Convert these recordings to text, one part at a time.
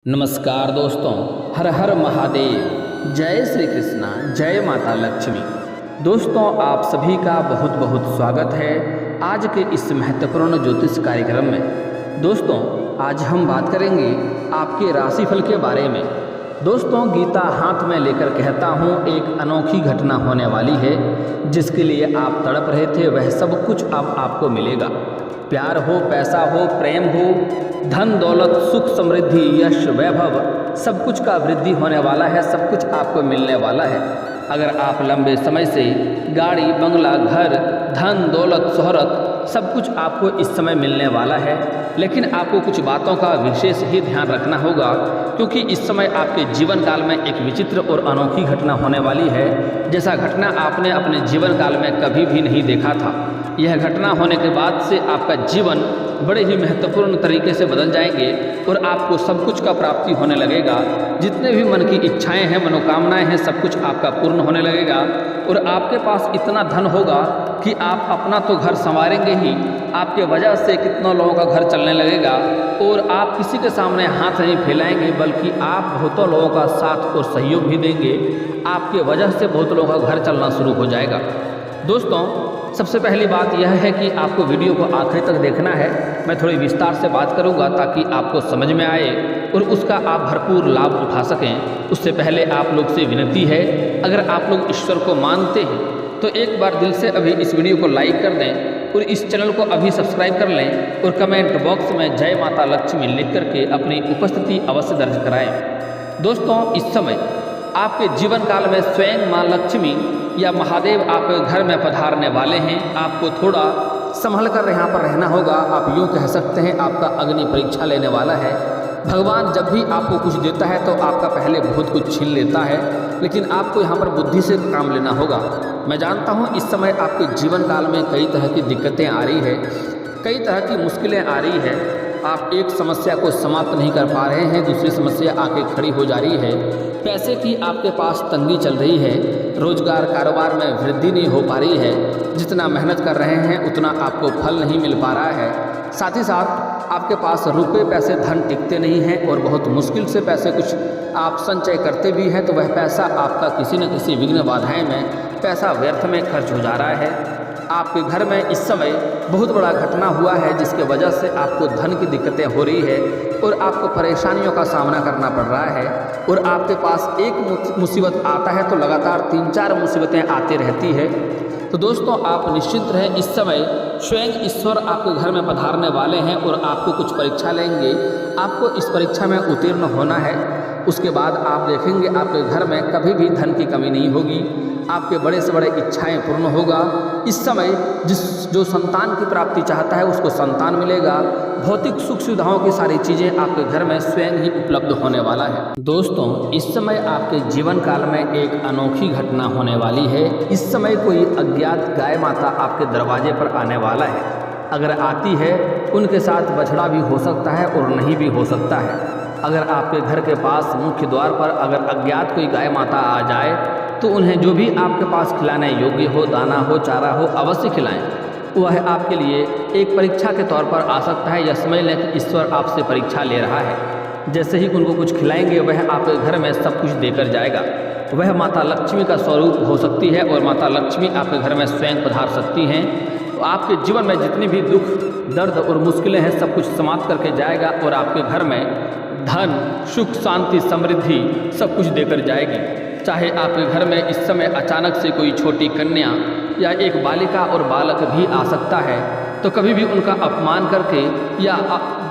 नमस्कार दोस्तों, हर हर महादेव, जय श्री कृष्णा, जय माता लक्ष्मी। दोस्तों, आप सभी का बहुत बहुत स्वागत है आज के इस महत्वपूर्ण ज्योतिष कार्यक्रम में। दोस्तों, आज हम बात करेंगे आपके राशिफल के बारे में। दोस्तों, गीता हाथ में लेकर कहता हूँ, एक अनोखी घटना होने वाली है जिसके लिए आप तड़प रहे थे, वह सब कुछ अब आपको मिलेगा। प्यार हो, पैसा हो, प्रेम हो, धन दौलत, सुख समृद्धि, यश वैभव, सब कुछ का वृद्धि होने वाला है, सब कुछ आपको मिलने वाला है। अगर आप लंबे समय से गाड़ी, बंगला, घर, धन दौलत, शोहरत, सब कुछ आपको इस समय मिलने वाला है, लेकिन आपको कुछ बातों का विशेष ही ध्यान रखना होगा, क्योंकि इस समय आपके जीवन काल में एक विचित्र और अनोखी घटना होने वाली है, जैसा घटना आपने अपने जीवन काल में कभी भी नहीं देखा था। यह घटना होने के बाद से आपका जीवन बड़े ही महत्वपूर्ण तरीके से बदल जाएंगे और आपको सब कुछ का प्राप्ति होने लगेगा। जितने भी मन की इच्छाएं हैं, मनोकामनाएं हैं, सब कुछ आपका पूर्ण होने लगेगा और आपके पास इतना धन होगा कि आप अपना तो घर संवारेंगे ही, आपके वजह से कितनों लोगों का घर चलने लगेगा और आप किसी के सामने हाथ नहीं फैलाएंगे, बल्कि आप बहुतों लोगों का साथ और सहयोग भी देंगे। आपके वजह से बहुत लोगों का घर चलना शुरू हो जाएगा। दोस्तों, सबसे पहली बात यह है कि आपको वीडियो को आखिर तक देखना है। मैं थोड़ी विस्तार से बात करूंगा ताकि आपको समझ में आए और उसका आप भरपूर लाभ उठा सकें। उससे पहले आप लोग से विनती है, अगर आप लोग ईश्वर को मानते हैं तो एक बार दिल से अभी इस वीडियो को लाइक कर दें और इस चैनल को अभी सब्सक्राइब कर लें और कमेंट बॉक्स में जय माता लक्ष्मी लिख करके अपनी उपस्थिति अवश्य दर्ज कराएँ। दोस्तों, इस समय आपके जीवन काल में स्वयं माँ लक्ष्मी या महादेव आपके घर में पधारने वाले हैं। आपको थोड़ा संभल कर यहाँ पर रहना होगा। आप यूँ कह सकते हैं, आपका अग्नि परीक्षा लेने वाला है। भगवान जब भी आपको कुछ देता है तो आपका पहले बहुत कुछ छीन लेता है, लेकिन आपको यहाँ पर बुद्धि से काम लेना होगा। मैं जानता हूँ इस समय आपके जीवन काल में कई तरह की दिक्कतें आ रही है, कई तरह की मुश्किलें आ रही है। आप एक समस्या को समाप्त नहीं कर पा रहे हैं, दूसरी समस्या आके खड़ी हो जा रही है। पैसे की आपके पास तंगी चल रही है, रोजगार कारोबार में वृद्धि नहीं हो पा रही है, जितना मेहनत कर रहे हैं उतना आपको फल नहीं मिल पा रहा है। साथ ही साथ आपके पास रुपए पैसे धन टिकते नहीं हैं और बहुत मुश्किल से पैसे कुछ आप संचय करते भी हैं तो वह पैसा आपका किसी न किसी विघ्न बाधाएं में पैसा व्यर्थ में खर्च हो जा रहा है। आपके घर में इस समय बहुत बड़ा घटना हुआ है जिसके वजह से आपको धन की दिक्कतें हो रही है और आपको परेशानियों का सामना करना पड़ रहा है और आपके पास एक मुसीबत आता है तो लगातार 3-4 मुसीबतें आती रहती है। तो दोस्तों, आप निश्चिंत रहें, इस समय स्वयं ईश्वर आपके घर में पधारने वाले हैं और आपको कुछ परीक्षा लेंगे। आपको इस परीक्षा में उत्तीर्ण होना है। उसके बाद आप देखेंगे आपके घर में कभी भी धन की कमी नहीं होगी, आपके बड़े से बड़े इच्छाएं पूर्ण होगा। इस समय जो संतान की प्राप्ति चाहता है उसको संतान मिलेगा। भौतिक सुख सुविधाओं की सारी चीज़ें आपके घर में स्वयं ही उपलब्ध होने वाला है। दोस्तों, इस समय आपके जीवन काल में एक अनोखी घटना होने वाली है। इस समय कोई अज्ञात गाय माता आपके दरवाजे पर आने वाला है। अगर आती है, उनके साथ बछड़ा भी हो सकता है और नहीं भी हो सकता है। अगर आपके घर के पास मुख्य द्वार पर अगर अज्ञात कोई गाय माता आ जाए तो उन्हें जो भी आपके पास खिलाने योग्य हो, दाना हो, चारा हो, अवश्य खिलाएं। वह आपके लिए एक परीक्षा के तौर पर आ सकता है। यह समझ लें कि ईश्वर आपसे परीक्षा ले रहा है। जैसे ही उनको कुछ खिलाएंगे वह आपके घर में सब कुछ देकर जाएगा। वह माता लक्ष्मी का स्वरूप हो सकती है और माता लक्ष्मी आपके घर में स्वयं पधार सकती हैं। तो आपके जीवन में जितनी भी दुख, दर्द और मुश्किलें हैं सब कुछ समाप्त करके जाएगा और आपके घर में धन, सुख, शांति, समृद्धि सब कुछ देकर जाएगी। चाहे आपके घर में इस समय अचानक से कोई छोटी कन्या या एक बालिका और बालक भी आ सकता है, तो कभी भी उनका अपमान करके या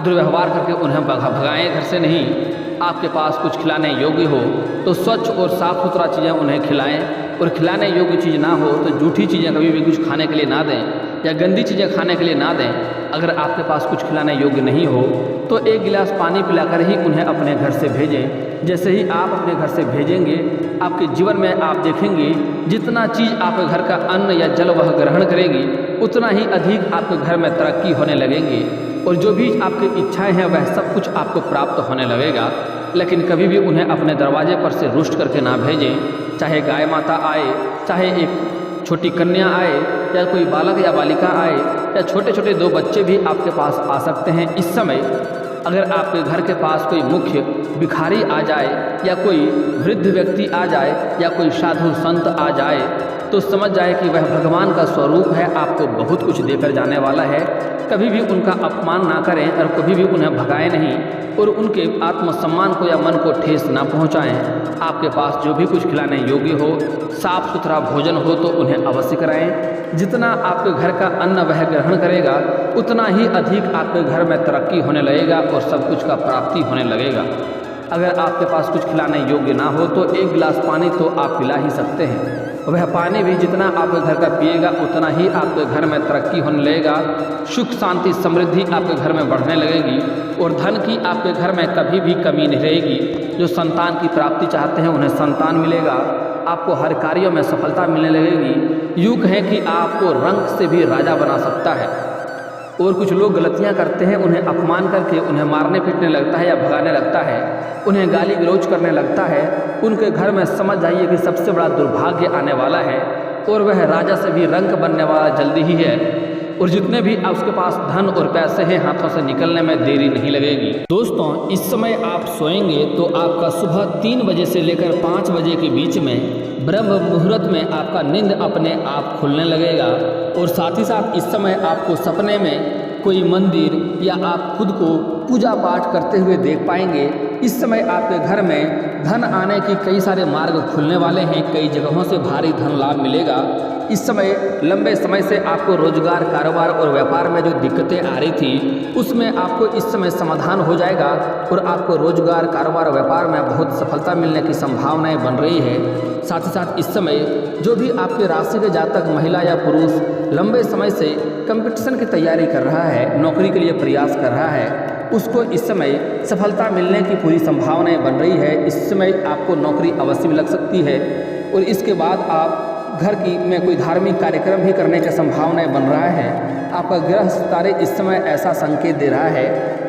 दुर्व्यवहार करके उन्हें भगाएं घर से नहीं। आपके पास कुछ खिलाने योग्य हो तो स्वच्छ और साफ़ सुथरा चीज़ें उन्हें खिलाएं और खिलाने योग्य चीज़ ना हो तो जूठी चीज़ें कभी भी कुछ खाने के लिए ना दें या गंदी चीज़ें खाने के लिए ना दें। अगर आपके पास कुछ खिलाने योग्य नहीं हो तो एक गिलास पानी पिलाकर ही उन्हें अपने घर से भेजें। जैसे ही आप अपने घर से भेजेंगे, आपके जीवन में आप देखेंगे जितना चीज़ आपके घर का अन्न या जल वह ग्रहण करेगी उतना ही अधिक आपके घर में तरक्की होने लगेंगे और जो भी आपकी इच्छाएं हैं वह सब कुछ आपको प्राप्त होने लगेगा। लेकिन कभी भी उन्हें अपने दरवाजे पर से रुष्ट करके ना भेजें। चाहे गाय माता आए, चाहे एक छोटी कन्या आए या कोई बालक या बालिका आए या छोटे छोटे 2 बच्चे भी आपके पास आ सकते हैं। इस समय अगर आपके घर के पास कोई मुख्य भिखारी आ जाए या कोई वृद्ध व्यक्ति आ जाए या कोई साधु संत आ जाए तो समझ जाए कि वह भगवान का स्वरूप है, आपको बहुत कुछ देकर जाने वाला है। कभी भी उनका अपमान ना करें और कभी भी उन्हें भगाएं नहीं और उनके आत्मसम्मान को या मन को ठेस ना पहुंचाएं। आपके पास जो भी कुछ खिलाने योग्य हो, साफ सुथरा भोजन हो तो उन्हें अवश्य कराएं। जितना आपके घर का अन्न वह ग्रहण करेगा उतना ही अधिक आपके घर में तरक्की होने लगेगा और सब कुछ का प्राप्ति होने लगेगा। अगर आपके पास कुछ खिलाने योग्य ना हो तो एक गिलास पानी तो आप पिला ही सकते हैं। वह पानी भी जितना आपके घर का पिएगा उतना ही आपके घर में तरक्की होने लगेगा, सुख शांति समृद्धि आपके घर में बढ़ने लगेगी और धन की आपके घर में कभी भी कमी नहीं रहेगी। जो संतान की प्राप्ति चाहते हैं उन्हें संतान मिलेगा, आपको हर कार्यों में सफलता मिलने लगेगी। यूँ कहें कि आपको रंग से भी राजा बना सकता है। और कुछ लोग गलतियां करते हैं, उन्हें अपमान करके उन्हें मारने पीटने लगता है या भगाने लगता है, उन्हें गाली गलौज करने लगता है। उनके घर में समझ जाइए कि सबसे बड़ा दुर्भाग्य आने वाला है और वह राजा से भी रंक बनने वाला जल्दी ही है। और जितने भी उसके पास धन और पैसे हैं हाथों से निकलने में देरी नहीं लगेगी। दोस्तों, इस समय आप सोएंगे तो आपका सुबह 3 बजे से लेकर 5 बजे के बीच में ब्रह्म मुहूर्त में आपका नींद अपने आप खुलने लगेगा। और साथ ही साथ इस समय आपको सपने में कोई मंदिर या आप खुद को पूजा पाठ करते हुए देख पाएंगे। इस समय आपके घर में धन आने की कई सारे मार्ग खुलने वाले हैं, कई जगहों से भारी धन लाभ मिलेगा। इस समय लंबे समय से आपको रोजगार, कारोबार और व्यापार में जो दिक्कतें आ रही थी उसमें आपको इस समय समाधान हो जाएगा और आपको रोजगार, कारोबार, व्यापार में बहुत सफलता मिलने की संभावनाएं बन रही है। साथ ही साथ इस समय जो भी आपके राशि के जातक महिला या पुरुष लंबे समय से कंपटीशन की तैयारी कर रहा है, नौकरी के लिए प्रयास कर रहा है, उसको इस समय सफलता मिलने की पूरी संभावनाएं बन रही है। इस समय आपको नौकरी अवश्य लग सकती है और इसके बाद आप घर की में कोई धार्मिक कार्यक्रम भी करने की संभावनाएं बन रहा है। आपका ग्रह सितारे इस समय ऐसा संकेत दे रहा है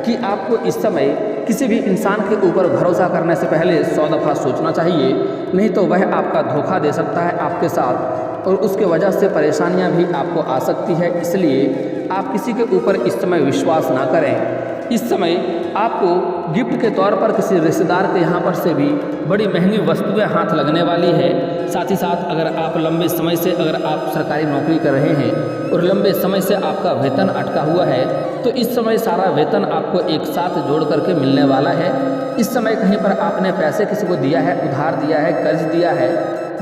कि आपको इस समय किसी भी इंसान के ऊपर भरोसा करने से पहले 100 दफ़ा सोचना चाहिए, नहीं तो वह आपका धोखा दे सकता है आपके साथ और उसके वजह से परेशानियां भी आपको आ सकती है। इसलिए आप किसी के ऊपर इस समय विश्वास ना करें। इस समय आपको गिफ्ट के तौर पर किसी रिश्तेदार के यहाँ पर से भी बड़ी महंगी वस्तुएं हाथ लगने वाली है। साथ ही साथ अगर आप लंबे समय से अगर आप सरकारी नौकरी कर रहे हैं और लंबे समय से आपका वेतन अटका हुआ है तो इस समय सारा वेतन आपको एक साथ जोड़ करके मिलने वाला है। इस समय कहीं पर आपने पैसे किसी को दिया है, उधार दिया है, कर्ज दिया है,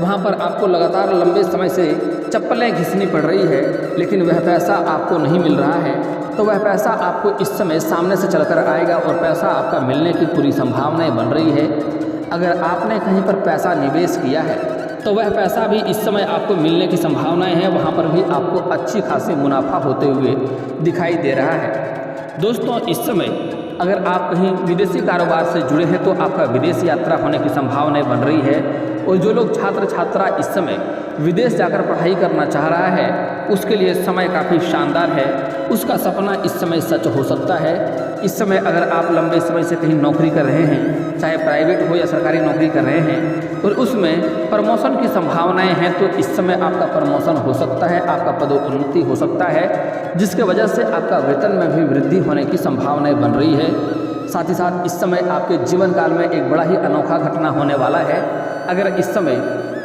वहाँ पर आपको लगातार लंबे समय से चप्पलें घिसनी पड़ रही है लेकिन वह पैसा आपको नहीं मिल रहा है, तो वह पैसा आपको इस समय सामने से चलकर आएगा और पैसा आपका मिलने की पूरी संभावनाएं बन रही है। अगर आपने कहीं पर पैसा निवेश किया है तो वह पैसा भी इस समय आपको मिलने की संभावनाएं हैं, वहाँ पर भी आपको अच्छी खासी मुनाफा होते हुए दिखाई दे रहा है। दोस्तों, इस समय अगर आप कहीं विदेशी कारोबार से जुड़े हैं तो आपका विदेश यात्रा होने की संभावनाएं बन रही है। और जो लोग छात्र छात्रा इस समय विदेश जाकर पढ़ाई करना चाह रहा है उसके लिए समय काफ़ी शानदार है, उसका सपना इस समय सच हो सकता है। इस समय अगर आप लंबे समय से कहीं नौकरी कर रहे हैं, चाहे प्राइवेट हो या सरकारी नौकरी कर रहे हैं और उसमें प्रमोशन की संभावनाएं हैं तो इस समय आपका प्रमोशन हो सकता है, आपका पदोन्नति हो सकता है, जिसके वजह से आपका वेतन में भी वृद्धि होने की संभावनाएं बन रही है। साथ ही साथ इस समय आपके जीवन काल में एक बड़ा ही अनोखा घटना होने वाला है। इस समय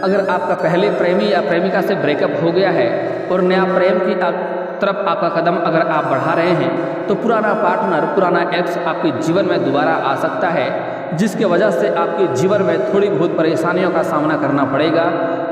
अगर आपका पहले प्रेमी या प्रेमिका से ब्रेकअप हो गया है और नया प्रेम की तरफ आपका कदम अगर आप बढ़ा रहे हैं तो पुराना पार्टनर, पुराना एक्स आपके जीवन में दोबारा आ सकता है, जिसके वजह से आपके जीवन में थोड़ी बहुत परेशानियों का सामना करना पड़ेगा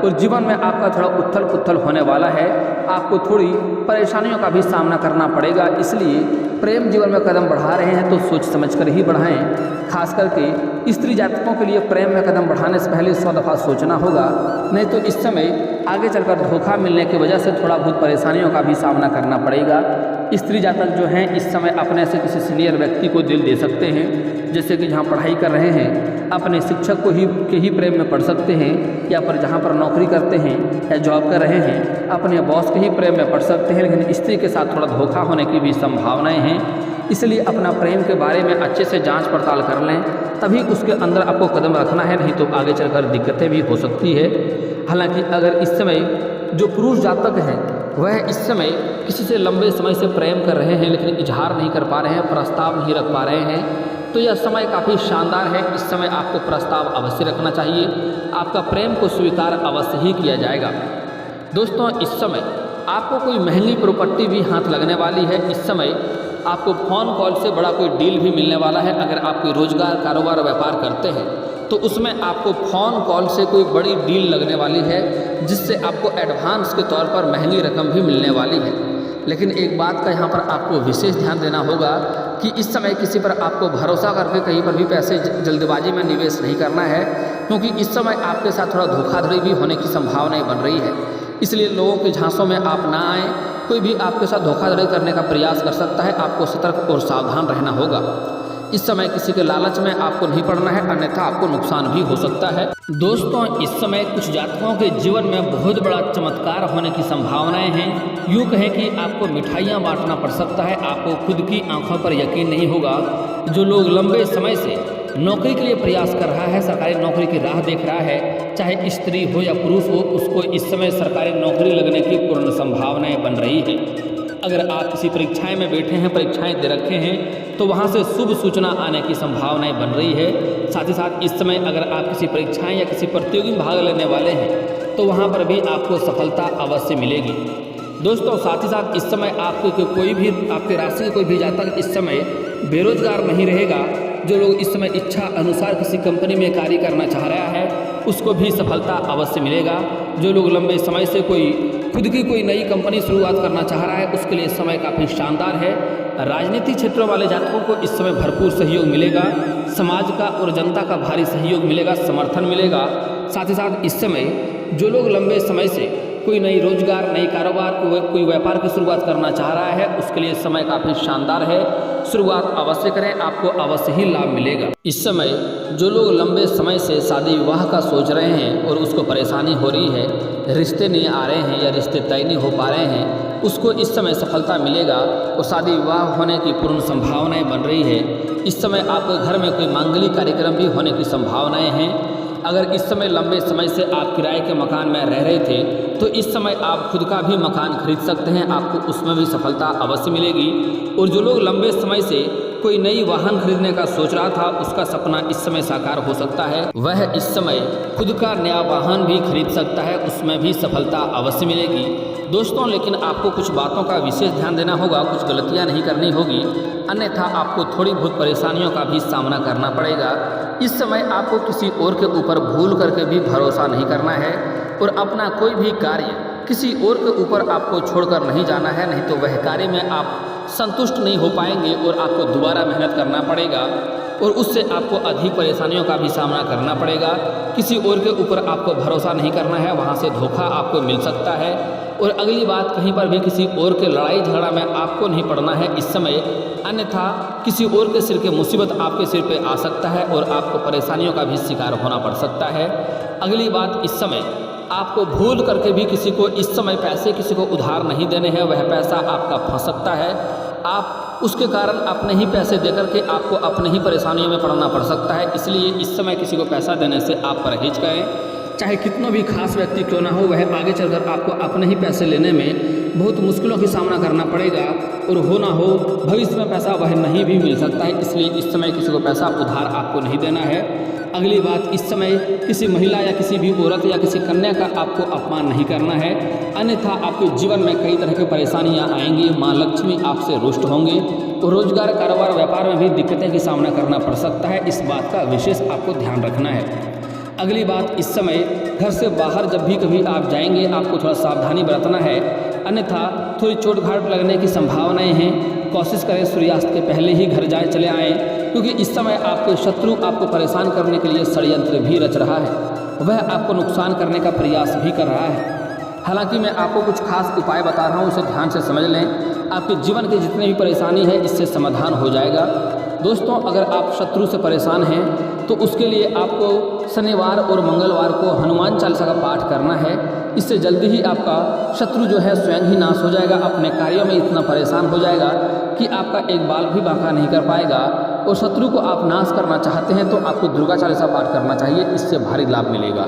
और जीवन में आपका थोड़ा उथल पुथल होने वाला है, आपको थोड़ी परेशानियों का भी सामना करना पड़ेगा। इसलिए प्रेम जीवन में कदम बढ़ा रहे हैं तो सोच समझ कर ही बढ़ाएं। खास करके स्त्री जातकों के लिए प्रेम में कदम बढ़ाने से पहले 100 दफ़ा सोचना होगा, नहीं तो इस समय आगे चलकर धोखा मिलने की वजह से थोड़ा बहुत परेशानियों का भी सामना करना पड़ेगा। स्त्री जातक जो हैं इस समय अपने से किसी सीनियर व्यक्ति को दिल दे सकते हैं, जैसे कि जहाँ पढ़ाई कर रहे हैं अपने शिक्षक को के ही प्रेम में पड़ सकते हैं, या पर जहाँ पर नौकरी करते हैं या जॉब कर रहे हैं अपने बॉस के ही प्रेम में पड़ सकते हैं, लेकिन स्त्री के साथ थोड़ा धोखा होने की भी संभावनाएं हैं। इसलिए अपना प्रेम के बारे में अच्छे से जांच पड़ताल कर लें, तभी उसके अंदर आपको कदम रखना है, नहीं तो आगे चलकर दिक्कतें भी हो सकती है। हालांकि अगर इस समय जो पुरुष जातक हैं वह इस समय किसी से लंबे समय से प्रेम कर रहे हैं लेकिन इजहार नहीं कर पा रहे हैं, प्रस्ताव नहीं रख पा रहे हैं, तो यह समय काफ़ी शानदार है। इस समय आपको प्रस्ताव अवश्य रखना चाहिए, आपका प्रेम को स्वीकार अवश्य ही किया जाएगा। दोस्तों, इस समय आपको कोई महंगी प्रॉपर्टी भी हाथ लगने वाली है। इस समय आपको फ़ोन कॉल से बड़ा कोई डील भी मिलने वाला है। अगर आप कोई रोजगार, कारोबार, व्यापार करते हैं तो उसमें आपको फ़ोन कॉल से कोई बड़ी डील लगने वाली है, जिससे आपको एडवांस के तौर पर महंगी रकम भी मिलने वाली है। लेकिन एक बात का यहाँ पर आपको विशेष ध्यान देना होगा कि इस समय किसी पर आपको भरोसा करके कहीं पर भी पैसे जल्दबाजी में निवेश नहीं करना है, क्योंकि इस समय आपके साथ थोड़ा धोखाधड़ी भी होने की संभावनाएं बन रही है। इसलिए लोगों के झांसों में आप ना आएँ। कोई भी आपके साथ धोखाधड़ी करने का प्रयास कर सकता है, आपको सतर्क और सावधान रहना होगा। इस समय किसी के लालच में आपको नहीं पड़ना है, अन्यथा आपको नुकसान भी हो सकता है। दोस्तों, इस समय कुछ जातकों के जीवन में बहुत बड़ा चमत्कार होने की संभावनाएं हैं। यूँ कहें कि आपको मिठाइयाँ बांटना पड़ सकता है। आपको खुद की आंखों पर यकीन नहीं होगा। जो लोग लंबे समय से नौकरी के लिए प्रयास कर रहा है, सरकारी नौकरी की राह देख रहा है, चाहे स्त्री हो या पुरुष हो, उसको इस समय सरकारी नौकरी लगने की पूर्ण संभावनाएं बन रही है। अगर आप किसी परीक्षाएं में बैठे हैं, परीक्षाएं दे रखे हैं, तो वहां से शुभ सूचना आने की संभावनाएं बन रही है। साथ ही साथ इस समय अगर आप किसी परीक्षाएं या किसी प्रतियोगी में भाग लेने वाले हैं तो वहां पर भी आपको सफलता अवश्य मिलेगी। दोस्तों, साथ ही साथ इस समय आपके कोई भी, आपके राशि के कोई भी जातक इस समय बेरोजगार नहीं रहेगा। जो लोग इस समय इच्छा अनुसार किसी कंपनी में कार्य करना चाह रहा है, उसको भी सफलता अवश्य मिलेगा। जो लोग लंबे समय से खुद की कोई नई कंपनी शुरुआत करना चाह रहा है, उसके लिए समय काफ़ी शानदार है। राजनीतिक क्षेत्रों वाले जातकों को इस समय भरपूर सहयोग मिलेगा। समाज का और जनता का भारी सहयोग मिलेगा, समर्थन मिलेगा। साथ ही साथ इस समय जो लोग लंबे समय से कोई नई रोजगार, नई कारोबार, कोई व्यापार की शुरुआत करना चाह रहा है, उसके लिए समय काफ़ी शानदार है। शुरुआत अवश्य करें, आपको अवश्य ही लाभ मिलेगा। इस समय जो लोग लंबे समय से शादी विवाह का सोच रहे हैं और उसको परेशानी हो रही है, रिश्ते नहीं आ रहे हैं या रिश्ते तय नहीं हो पा रहे हैं, उसको इस समय सफलता मिलेगा और शादी विवाह होने की पूर्ण संभावनाएं बन रही है। इस समय आपके घर में कोई मांगलिक कार्यक्रम भी होने की संभावनाएं हैं। अगर इस समय लंबे समय से आप किराए के मकान में रह रहे थे, तो इस समय आप खुद का भी मकान खरीद सकते हैं, आपको उसमें भी सफलता अवश्य मिलेगी। और जो लोग लंबे समय से कोई नई वाहन खरीदने का सोच रहा था, उसका सपना इस समय साकार हो सकता है। वह इस समय खुद का नया वाहन भी खरीद सकता है, उसमें भी सफलता अवश्य मिलेगी। दोस्तों, लेकिन आपको कुछ बातों का विशेष ध्यान देना होगा, कुछ गलतियां नहीं करनी होगी, अन्यथा आपको थोड़ी बहुत परेशानियों का भी सामना करना पड़ेगा। इस समय आपको किसी और के ऊपर भूल करके भी भरोसा नहीं करना है और अपना कोई भी कार्य किसी और के ऊपर आपको छोड़कर नहीं जाना है, नहीं तो वह कार्य में आप संतुष्ट नहीं हो पाएंगे और आपको दोबारा मेहनत करना पड़ेगा और उससे आपको अधिक परेशानियों का भी सामना करना पड़ेगा। किसी और के ऊपर आपको भरोसा नहीं करना है, वहाँ से धोखा आपको मिल सकता है। और अगली बात, कहीं पर भी किसी और के लड़ाई झगड़ा में आपको नहीं पड़ना है इस समय, अन्यथा किसी और के सिर के मुसीबत आपके सिर पे आ सकता है और आपको परेशानियों का भी शिकार होना पड़ सकता है। अगली बात, इस समय आपको भूल करके भी किसी को इस समय पैसे किसी को उधार नहीं देने हैं, वह पैसा आपका फंस सकता है। आप उसके कारण अपने ही पैसे देकर के आपको अपने ही परेशानियों में पड़ना पड़ सकता है। इसलिए इस समय किसी को पैसा देने से आप परहेज करें। चाहे कितना भी खास व्यक्ति क्यों ना हो, वह आगे चलकर आपको अपने ही पैसे लेने में बहुत मुश्किलों का सामना करना पड़ेगा और हो ना हो भविष्य में पैसा वह नहीं भी मिल सकता है। इसलिए इस समय किसी को पैसा उधार आपको नहीं देना है। अगली बात, इस समय किसी महिला या किसी भी औरत या किसी कन्या का आपको अपमान नहीं करना है, अन्यथा आपके जीवन में कई तरह की परेशानियां आएंगी। माँ लक्ष्मी आपसे रुष्ट होंगे और रोजगार, कारोबार, व्यापार में भी दिक्कतें का सामना करना पड़ सकता है। इस बात का विशेष आपको ध्यान रखना है। अगली बात, इस समय घर से बाहर जब भी कभी आप जाएंगे, आपको थोड़ा सावधानी बरतना है, अन्यथा थोड़ी चोट घाट लगने की संभावनाएं हैं। कोशिश करें सूर्यास्त के पहले ही घर चले आएँ, क्योंकि इस समय आपके शत्रु आपको परेशान करने के लिए षड्यंत्र भी रच रहा है, वह आपको नुकसान करने का प्रयास भी कर रहा है। हालांकि मैं आपको कुछ खास उपाय बता रहा हूँ, उसे ध्यान से समझ लें। आपके जीवन की जितनी भी परेशानी है, इससे समाधान हो जाएगा। दोस्तों, अगर आप शत्रु से परेशान हैं तो उसके लिए आपको शनिवार और मंगलवार को हनुमान चालीसा का पाठ करना है। इससे जल्दी ही आपका शत्रु जो है स्वयं ही नाश हो जाएगा, अपने कार्यों में इतना परेशान हो जाएगा कि आपका एक बाल भी बांका नहीं कर पाएगा। और शत्रु को आप नाश करना चाहते हैं तो आपको दुर्गा चालीसा पाठ करना चाहिए, इससे भारी लाभ मिलेगा।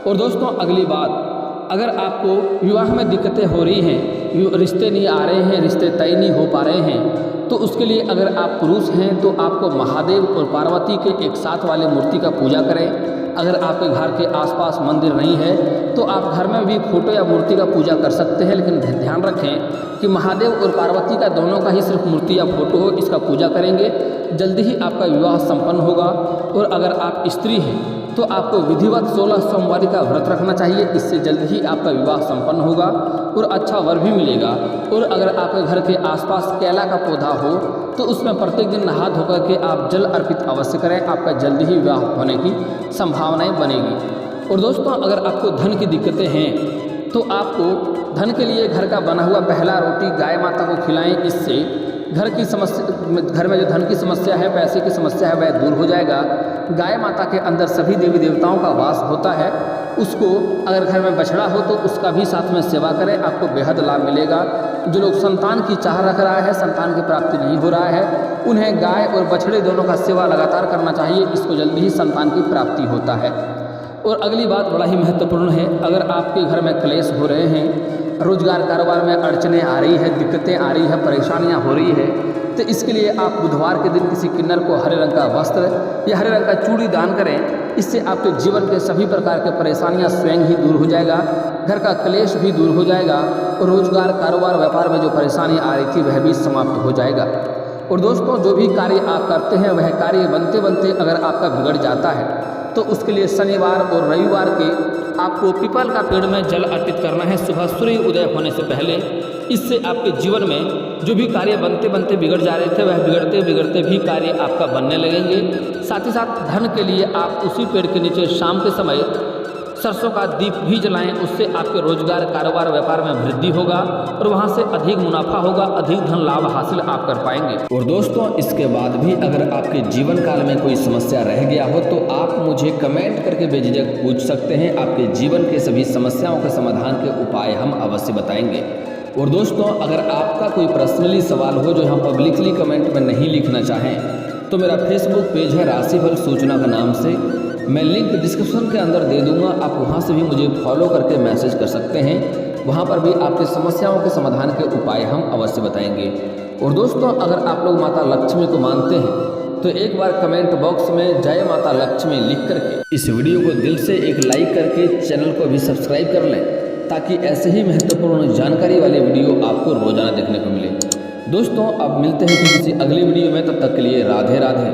और दोस्तों, अगली बात, अगर आपको विवाह में दिक्कतें हो रही हैं, रिश्ते नहीं आ रहे हैं, रिश्ते तय नहीं हो पा रहे हैं, तो उसके लिए अगर आप पुरुष हैं तो आपको महादेव और पार्वती के एक साथ वाले मूर्ति का पूजा करें। अगर आपके घर के आसपास मंदिर नहीं है तो आप घर में भी फोटो या मूर्ति का पूजा कर सकते हैं, लेकिन ध्यान रखें कि महादेव और पार्वती का दोनों का ही सिर्फ मूर्ति या फोटो हो, इसका पूजा करेंगे जल्दी ही आपका विवाह संपन्न होगा। और अगर आप स्त्री हैं तो आपको विधिवत 16 सोमवारी का व्रत रखना चाहिए, इससे जल्द ही आपका विवाह संपन्न होगा और अच्छा वर भी मिलेगा। और अगर आपके घर के आसपास केला का पौधा हो तो उसमें प्रत्येक दिन नहा धोकर के आप जल अर्पित अवश्य करें, आपका जल्दी ही विवाह होने की संभावनाएं बनेगी। और दोस्तों, अगर आपको धन की दिक्कतें हैं तो आपको धन के लिए घर का बना हुआ पहला रोटी गाय माता को खिलाएं, इससे घर में जो धन की समस्या है, पैसे की समस्या है, वह दूर हो जाएगा। गाय माता के अंदर सभी देवी देवताओं का वास होता है, उसको अगर घर में बछड़ा हो तो उसका भी साथ में सेवा करें, आपको बेहद लाभ मिलेगा। जो लोग संतान की चाह रख रहा है, संतान की प्राप्ति नहीं हो रहा है, उन्हें गाय और बछड़े दोनों का सेवा लगातार करना चाहिए, इसको जल्दी ही संतान की प्राप्ति होता है। और अगली बात बड़ा ही महत्वपूर्ण है, अगर आपके घर में क्लेश हो रहे हैं, रोजगार कारोबार में अड़चनें आ रही है, दिक्कतें आ रही है, परेशानियां हो रही है, तो इसके लिए आप बुधवार के दिन किसी किन्नर को हरे रंग का वस्त्र या हरे रंग का चूड़ी दान करें, इससे आपके जीवन के सभी प्रकार के परेशानियां स्वयं ही दूर हो जाएगा, घर का क्लेश भी दूर हो जाएगा और रोजगार कारोबार व्यापार में जो परेशानी आ रही थी वह भी समाप्त हो जाएगा। और दोस्तों, जो भी कार्य आप करते हैं वह कार्य बनते बनते अगर आपका बिगड़ जाता है तो उसके लिए शनिवार और रविवार के आपको पीपल का पेड़ में जल अर्पित करना है सुबह सूर्य उदय होने से पहले। इससे आपके जीवन में जो भी कार्य बनते बनते बिगड़ जा रहे थे वह बिगड़ते बिगड़ते भी कार्य आपका बनने लगेंगे। साथ ही साथ धन के लिए आप उसी पेड़ के नीचे शाम के समय सरसों का दीप भी जलाएं, उससे आपके रोजगार कारोबार व्यापार में वृद्धि होगा और वहां से अधिक मुनाफा होगा, अधिक धन लाभ हासिल आप कर पाएंगे। और दोस्तों, इसके बाद भी अगर आपके जीवन काल में कोई समस्या रह गया हो तो आप मुझे कमेंट करके बेझिझक पूछ सकते हैं, आपके जीवन के सभी समस्याओं के समाधान के उपाय हम अवश्य बताएंगे। और दोस्तों, अगर आपका कोई पर्सनली सवाल हो जो हम पब्लिकली कमेंट में नहीं लिखना चाहें तो मेरा फेसबुक पेज है राशिफल सूचना के नाम से, मैं लिंक डिस्क्रिप्शन के अंदर दे दूंगा, आप वहां से भी मुझे फॉलो करके मैसेज कर सकते हैं, वहां पर भी आपके समस्याओं के समाधान के उपाय हम अवश्य बताएंगे। और दोस्तों, अगर आप लोग माता लक्ष्मी को मानते हैं तो एक बार कमेंट बॉक्स में जय माता लक्ष्मी लिख करके इस वीडियो को दिल से एक लाइक करके चैनल को भी सब्सक्राइब कर लें, ताकि ऐसे ही महत्वपूर्ण जानकारी वाले वीडियो आपको रोजाना देखने को मिले। दोस्तों, अब मिलते हैं किसी अगली वीडियो में, तब तक के लिए राधे राधे।